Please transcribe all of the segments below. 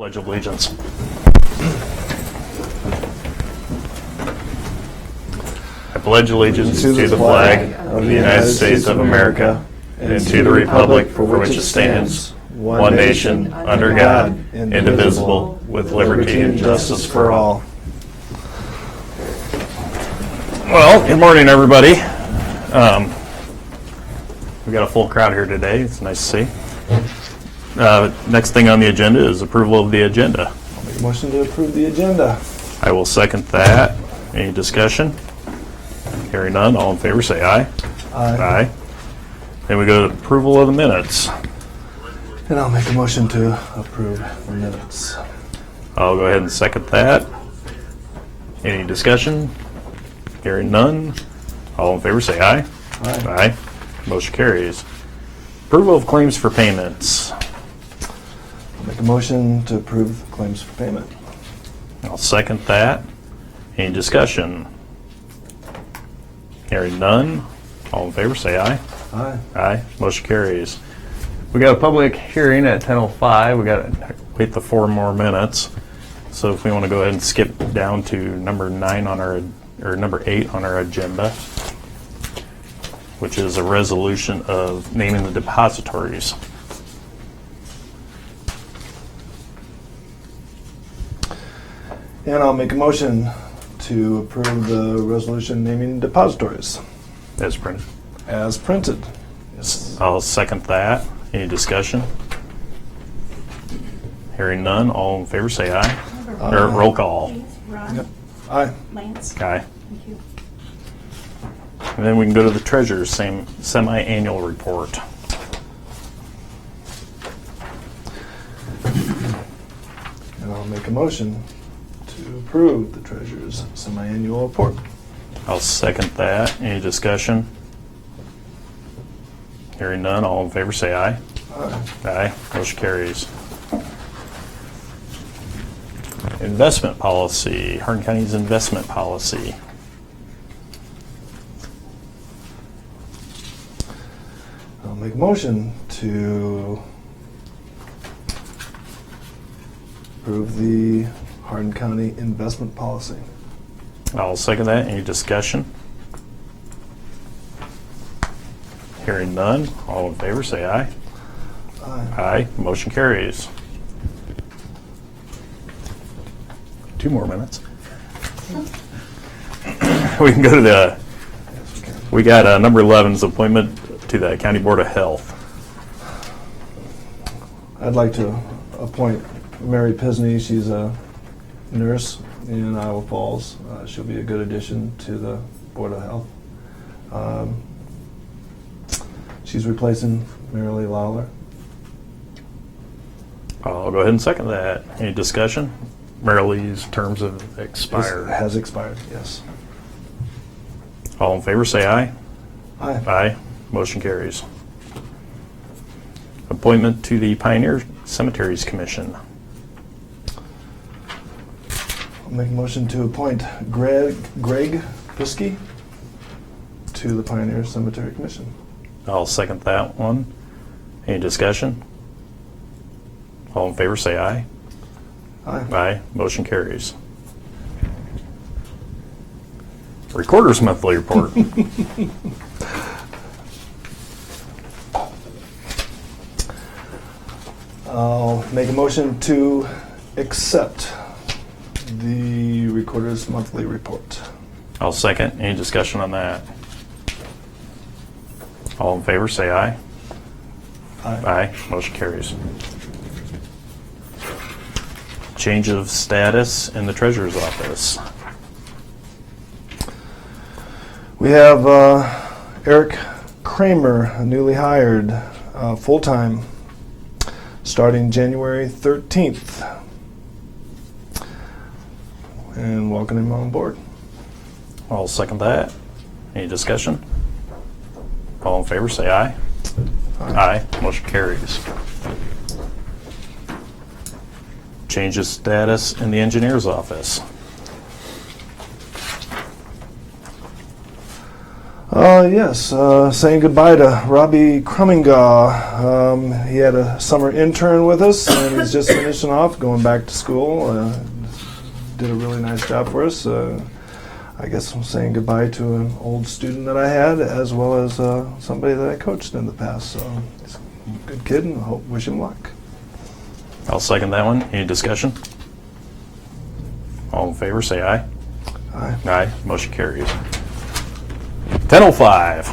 Pledge of Allegiance. I pledge allegiance to the flag of the United States of America and to the republic for which it stands, one nation, under God, indivisible, with liberty and justice for all. Well, good morning, everybody. We got a full crowd here today. It's nice to see. Next thing on the agenda is approval of the agenda. I'll make a motion to approve the agenda. I will second that. Any discussion? Hearing none, all in favor say aye. Aye. Then we go to approval of the minutes. And I'll make a motion to approve the minutes. I'll go ahead and second that. Any discussion? Hearing none, all in favor say aye. Aye. Motion carries. Approval of claims for payments. I'll make a motion to approve the claims for payment. I'll second that. Any discussion? Hearing none, all in favor say aye. Aye. Aye. Motion carries. We got a public hearing at 10:05. We got to wait the 4 more minutes. So if we want to go ahead and skip down to number 8 on our agenda, which is a resolution of naming the depositories. And I'll make a motion to approve the resolution naming depositories As printed. as printed. Yes. I'll second that. Any discussion? Hearing none, all in favor say aye. Or roll call. Ron? Yep. Aye. Lance? Aye. Thank you. And then we can go to the treasurer's semi-annual report. And I'll make a motion to approve the treasurer's semi-annual report. I'll second that. Any discussion? Hearing none, all in favor say aye. Aye. Aye. Motion carries. Investment policy, Hardin County's investment policy. I'll make a motion to approve the Hardin County investment policy. I'll second that. Any discussion? Hearing none, all in favor say aye. Aye. Aye. Motion carries. 2 more minutes. We can go to Yes, we can. we got number 11's appointment to the County Board of Health. I'd like to appoint Mary Pisney. She's a nurse in Iowa Falls. She'll be a good addition to the Board of Health. She's replacing Marilee Lawler. I'll go ahead and second that. Any discussion? Marilee's terms have expired. Has expired, yes. All in favor say aye. Aye. Aye. Motion carries. Appointment to the Pioneer Cemeteries Commission. I'll make a motion to appoint Greg Piskey to the Pioneer Cemetery Commission. I'll second that one. Any discussion? All in favor say aye. Aye. Aye. Motion carries. Recorder's monthly report. I'll make a motion to accept the Recorder's monthly report. I'll second. Any discussion on that? All in favor say aye. Aye. Aye. Motion carries. Change of status in the treasurer's office. We have Eric Kramer, newly hired, full-time, starting January 13th. And welcome him on board. I'll second that. Any discussion? All in favor say aye. Aye. Motion carries. Change of status in the engineer's office. Yes, saying goodbye to Robbie Crummingaw. He had a summer intern with us, and he's just finishing off, going back to school. Did a really nice job for us. I guess I'm saying goodbye to an old student that I had, as well as somebody that I coached in the past. So he's a good kid, and wish him luck. I'll second that one. Any discussion? All in favor, say aye. Aye. Aye. Motion carries. 10:05.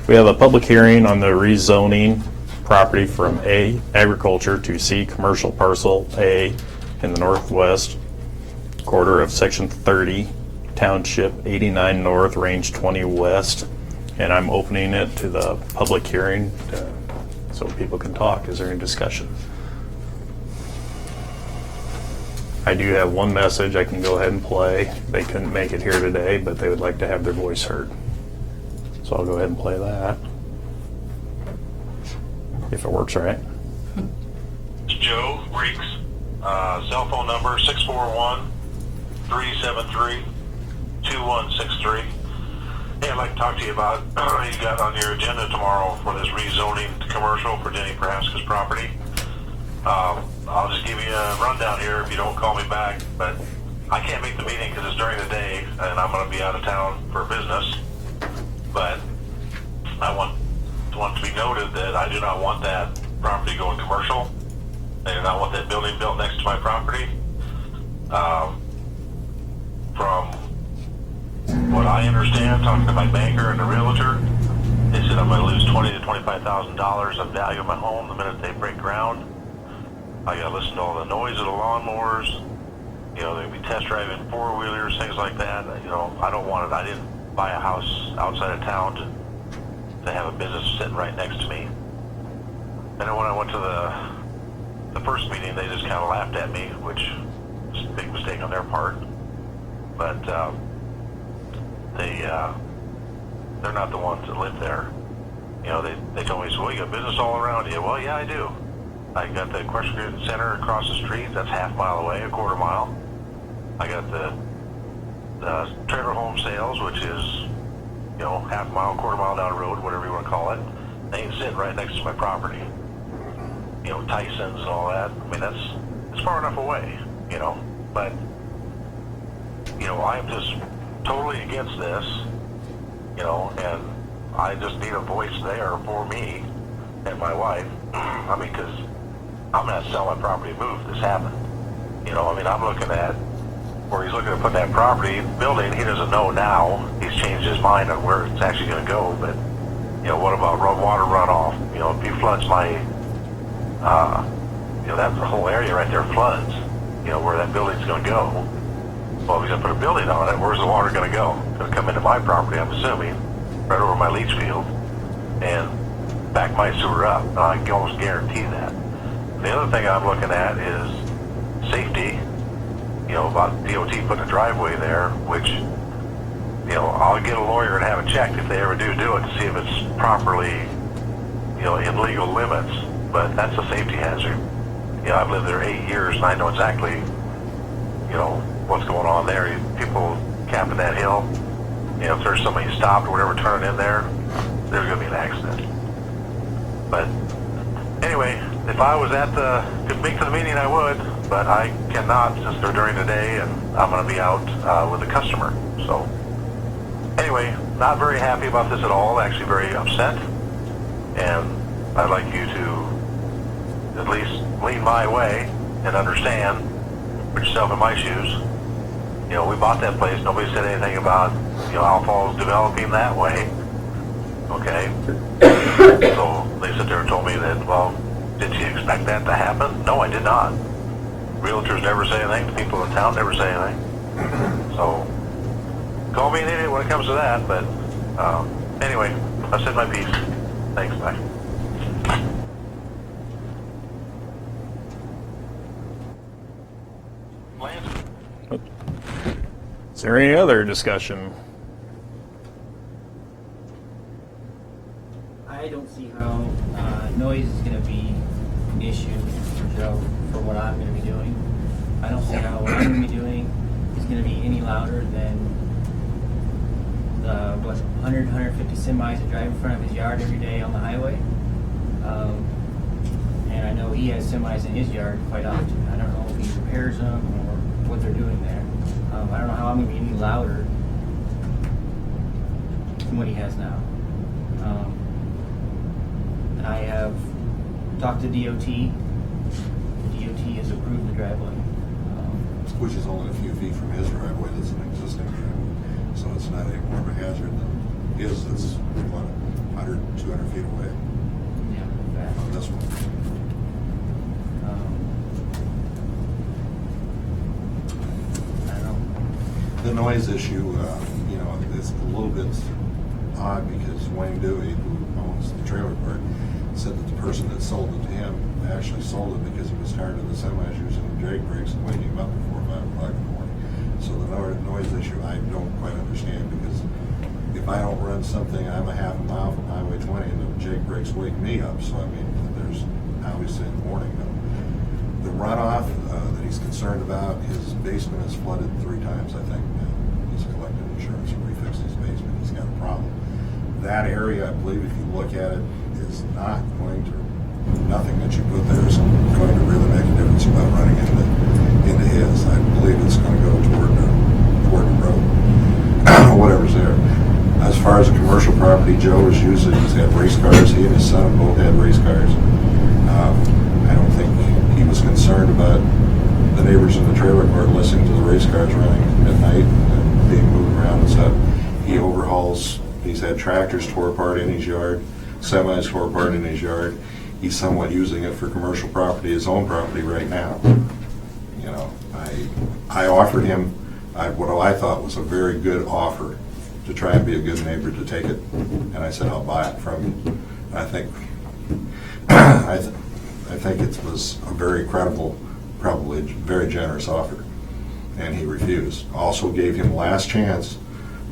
We have a public hearing on the rezoning property from A, agriculture, to C, commercial parcel A in the northwest quarter of Section 30, Township 89 North, Range 20 West. And I'm opening it to the public hearing so people can talk. Is there any discussion? I do have one message I can go ahead and play. They couldn't make it here today, but they would like to have their voice heard. So I'll go ahead and play that. If it works right. It's Joe Reeks, cell phone number 641-373-2163. Hey, I'd like to talk to you about you got on your agenda tomorrow for this rezoning to commercial for Denny Praska's property. I'll just give you a rundown here if you don't call me back, but I can't make the meeting because it's during the day and I'm going to be out of town for business. But I want to be noted that I do not want that property going commercial. I do not want that building built next to my property. From what I understand, talking to my banker and the realtor, they said I'm going to lose $20,000 to $25,000 of value of my home the minute they break ground. I got to listen to all the noise of the lawnmowers. You know, they'll be test driving four-wheelers, things like that. You know, I don't want it. I didn't buy a house outside of town to have a business sitting right next to me. And then when I went to the first meeting, they just kind of laughed at me, which was a big mistake on their part. But they're not the ones that live there. You know, they told me, so, well, you got business all around you. Well, yeah, I do. I got the equestrian center across the street. That's half mile away, a quarter mile. I got the trailer home sales, which is, you know, half mile, quarter mile down the road, whatever you want to call it. They ain't sitting right next to my property. You know, Tyson's and all that. I mean, it's far enough away, you know. But, you know, I'm just totally against this, you know, and I just need a voice there for me and my wife. I mean, because I'm going to have to sell my property and move if this happened. You know, I mean, I'm looking at where he's looking to put that property building. He doesn't know now. He's changed his mind on where it's actually going to go. But, you know, what about water runoff? You know, if he floods my, you know, that's the whole area right there floods, you know, where that building's going to go. Well, if he's going to put a building on it, where's the water going to go? It's going to come into my property, I'm assuming, right over my leach field, and back my sewer up. I can almost guarantee that. The other thing I'm looking at is safety, you know, about DOT putting a driveway there, which, you know, I'll get a lawyer and have it checked if they ever do it to see if it's properly, you know, in legal limits, but that's a safety hazard. You know, I've lived there 8 years and I know exactly, you know, what's going on there. People camping that hill, you know, if there's somebody stopped or whatever turning in there, there's going to be an accident. But anyway, if I was could make to the meeting, I would, but I cannot since they're during the day and I'm going to be out with a customer. So anyway, not very happy about this at all, actually very upset. And I'd like you to at least lean my way and understand, put yourself in my shoes. You know, we bought that place. Nobody said anything about, you know, Owl Falls developing that way. Okay. So they sit there and told me that, well, did you expect that to happen? No, I did not. Realtors never say anything. The people in town never say anything. So call me an idiot when it comes to that. But anyway, I said my piece. Thanks, bye. Is there any other discussion? I don't see how noise is going to be an issue for Joe for what I'm going to be doing. I don't see how what I'm going to be doing is going to be any louder than 100, 150 semis that drive in front of his yard every day on the highway. And I know he has semis in his yard quite often. I don't know if he repairs them or what they're doing there. I don't know how I'm going to be any louder than what he has now. I have talked to DOT. The DOT has approved the driveway. Which is only a few feet from his driveway. That's an existing driveway. So it's not any more of a hazard than his that's, what, 100, 200 feet away Yeah, on this one. I don't know. The noise issue, you know, is a little bit odd because Wayne Dewey, who owns the trailer park, said that the person that sold it to him actually sold it because he was tired of the semis using the drag brakes and waking him up before 5 o'clock in the morning. So the noise issue I don't quite understand, because if I don't run something, I'm a half a mile from Highway 20 and the jake brakes wake me up. So I mean, there's obviously in the morning. The runoff that he's concerned about, his basement is flooded 3 times, I think. He's collected insurance and refixed his basement. He's got a problem. That area, I believe, if you look at it, is not going to, nothing that you put there is going to really make a difference about running into his. I believe it's going to go toward the road, whatever's there. As far as the commercial property, Joe is using, he's had race cars. He and his son both had race cars. I don't think he was concerned about the neighbors in the trailer court listening to the race cars running at night and being moved around and stuff. He overhauls, he's had tractors tore apart in his yard, semis tore apart in his yard. He's somewhat using it for commercial property, his own property right now. You know, I offered him what I thought was a very good offer to try and be a good neighbor to take it, and I said I'll buy it from you. And I think I think it was a very credible, probably very generous offer, and he refused. Also gave him last chance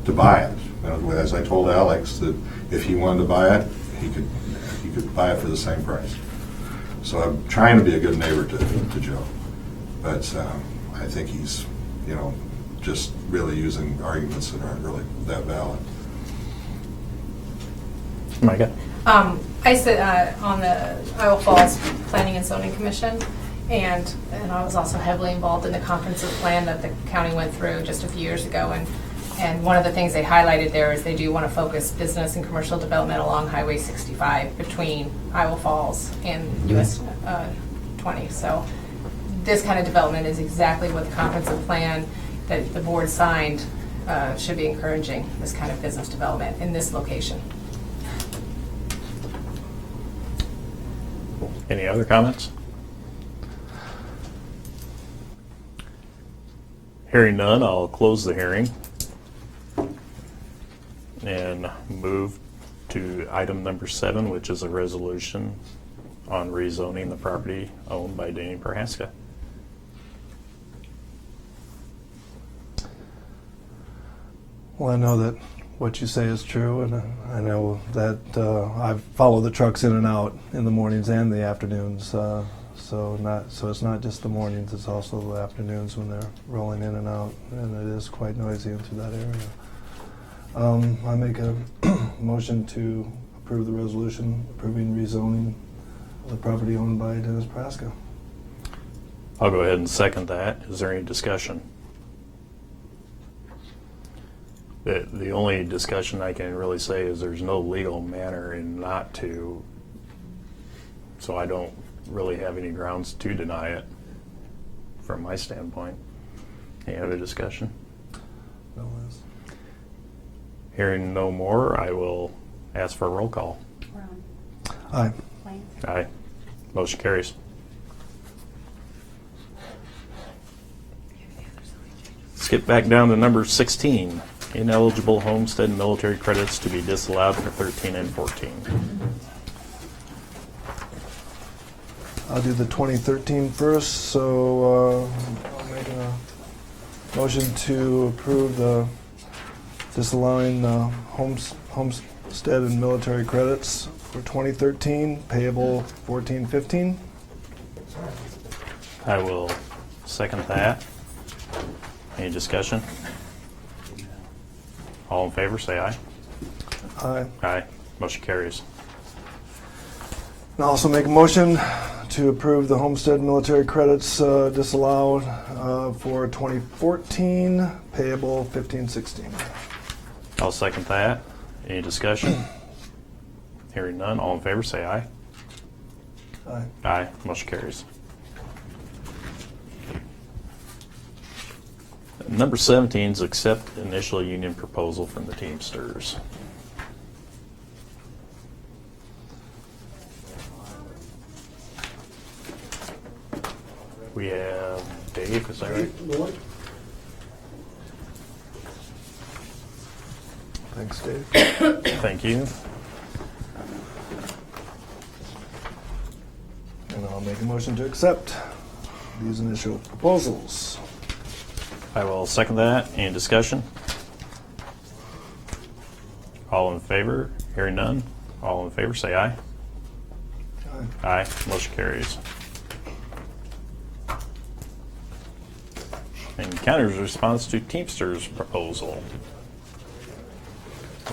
to buy it. As I told Alex, that if he wanted to buy it, he could buy it for the same price. So I'm trying to be a good neighbor to Joe, but I think he's, you know, just really using arguments that aren't really that valid. Micah? I sit on the Iowa Falls Planning and Zoning Commission, and I was also heavily involved in the comprehensive plan that the county went through just a few years ago. And one of the things they highlighted there is they do want to focus business and commercial development along Highway 65 between Iowa Falls and US 20. So this kind of development is exactly what the comprehensive plan that the board signed should be encouraging, this kind of business development in this location. Any other comments? Hearing none, I'll close the hearing and move to item number 7, which is a resolution on rezoning the property owned by Danny Prohaska. Well, I know that what you say is true, and I know that I follow the trucks in and out in the mornings and the afternoons. So it's not just the mornings; it's also the afternoons when they're rolling in and out, and it is quite noisy into that area. I make a motion to approve the resolution approving rezoning of the property owned by Dennis Praska. I'll go ahead and second that. Is there any discussion? The only discussion I can really say is there's no legal manner in not to, so I don't really have any grounds to deny it from my standpoint. Any other discussion? No less. Hearing no more, I will ask for a roll call. Ron. Aye. Lane. Aye. Motion carries. Skip back down to number 16. Ineligible homestead and military credits to be disallowed for 13 and 14. I'll do the 2013 first. So I'll make a motion to approve the disallowing homestead and military credits for 2013, payable 14-15. I will second that. Any discussion? All in favor, say aye. Aye. Aye. Motion carries. And also make a motion to approve the homestead military credits disallowed for 2014, payable 15/16. I'll second that. Any discussion? Hearing none. All in favor, say aye. Aye. Aye. Motion carries. Number 17 is accept initial union proposal from the Teamsters. We have Dave, is that right? Thanks, Dave. Thank you. And I'll make a motion to accept these initial proposals. I will second that. Any discussion? All in favor? Hearing none. All in favor, say aye. Aye. Aye. Motion carries. And county's response to Teamsters proposal.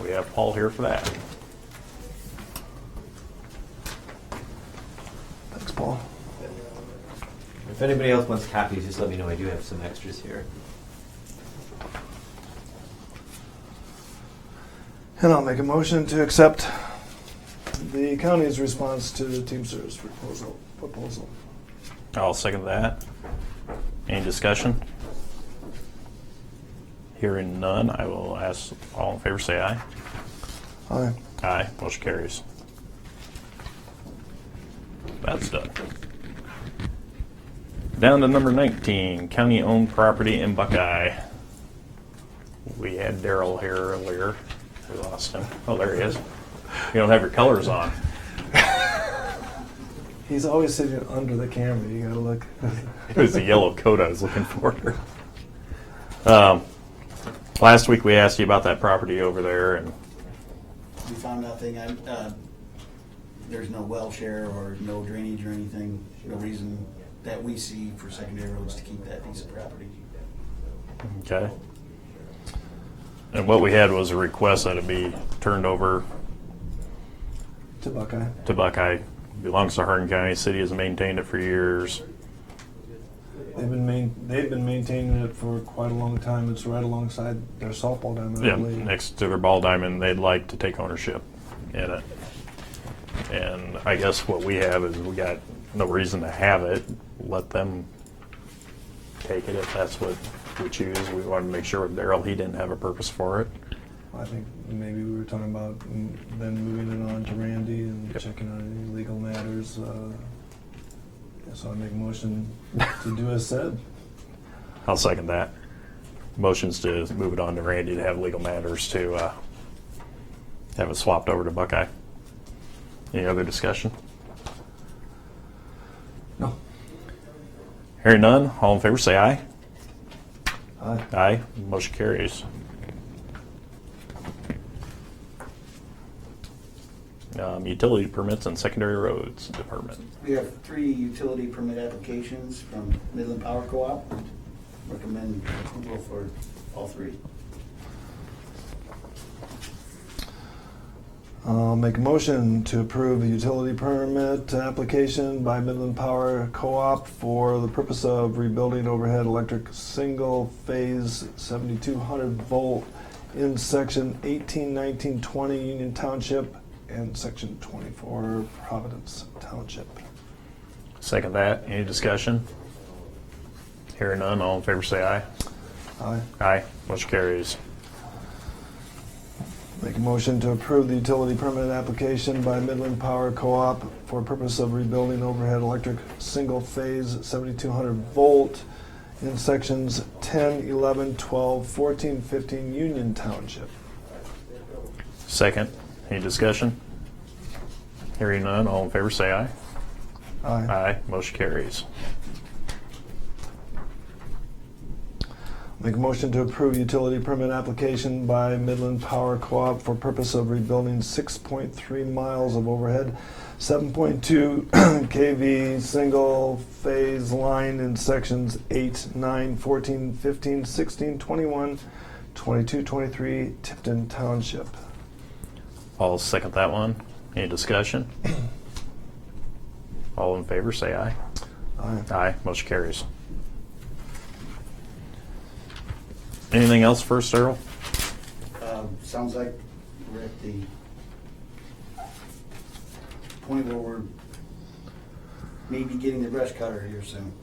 We have Paul here for that. Thanks, Paul. If anybody else wants copies, just let me know. I do have some extras here. And I'll make a motion to accept the county's response to the Teamsters proposal. I'll second that. Any discussion? Hearing none, I will ask all in favor, say aye. Aye. Aye. Motion carries. That's done. Down to number 19, county-owned property in Buckeye. We had Daryl here earlier. We lost him. Oh, there he is. You don't have your colors on. He's always sitting under the camera. You gotta look. It was the yellow coat I was looking for. Last week we asked you about that property over there, and We found nothing. There's no well share or no drainage or anything. No reason that we see for secondary roads to keep that piece of property. okay. And what we had was a request that it be turned over To Buckeye. to Buckeye. Belongs to Hardin County. City has maintained it for years. They've been maintaining it for quite a long time. It's right alongside their softball diamond, I Yeah, believe. next to their ball diamond, they'd like to take ownership in it. And I guess what we have is we got no reason to have it. Let them take it if that's what we choose. We wanted to make sure with Daryl he didn't have a purpose for it. I think maybe we were talking about then moving it on to Randy and Yep. checking on any legal matters. So I make a motion to do as said. I'll second that. Motion's to move it on to Randy to have legal matters to have it swapped over to Buckeye. Any other discussion? No. Hearing none, all in favor say aye. Aye. Aye. Motion carries. Utility permits and secondary roads department. We have 3 utility permit applications from Midland Power Co-op. Recommend approval for all 3. I'll make a motion to approve a utility permit application by Midland Power Co-op for the purpose of rebuilding overhead electric single-phase 7,200 volt in section 18, 19, 20 Union Township and section 24 Providence Township. Second that. Any discussion? Hearing none, all in favor say aye. Aye. Aye. Motion carries. Make a motion to approve the utility permit application by Midland Power Co-op for purpose of rebuilding overhead electric single-phase 7,200 volt in sections 10, 11, 12, 14, 15 Union Township. Second. Any discussion? Hearing none, all in favor say aye. Aye. Aye. Motion carries. Make a motion to approve utility permit application by Midland Power Co-op for purpose of rebuilding 6.3 miles of overhead 7.2 kV single-phase line in sections 8, 9, 14, 15, 16, 21, 2223 Tipton Township. I'll second that one. Any discussion? All in favor, say aye. Aye. Aye, motion carries. Anything else first, Earl? Sounds like we're at the point where we're maybe getting the brush cutter here soon.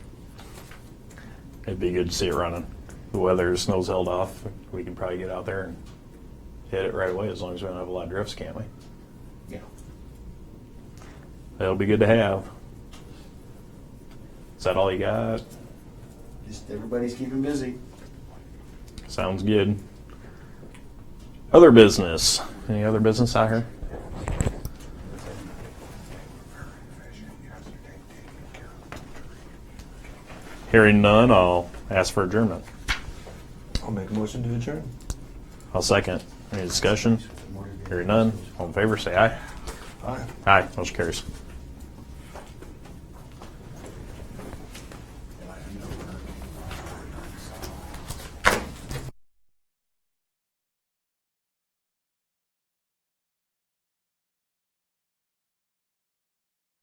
It'd be good to see it running. The weather, snow's held off. We can probably get out there and hit it right away as long as we don't have a lot of drifts, can't we? Yeah. That'll be good to have. Is that all you got? Just everybody's keeping busy. Sounds good. Other business. Any other business out here? Hearing none, I'll ask for adjournment. I'll make a motion to adjourn. I'll second. Any discussion? Hearing none, all in favor, say aye. Aye. Aye, motion carries.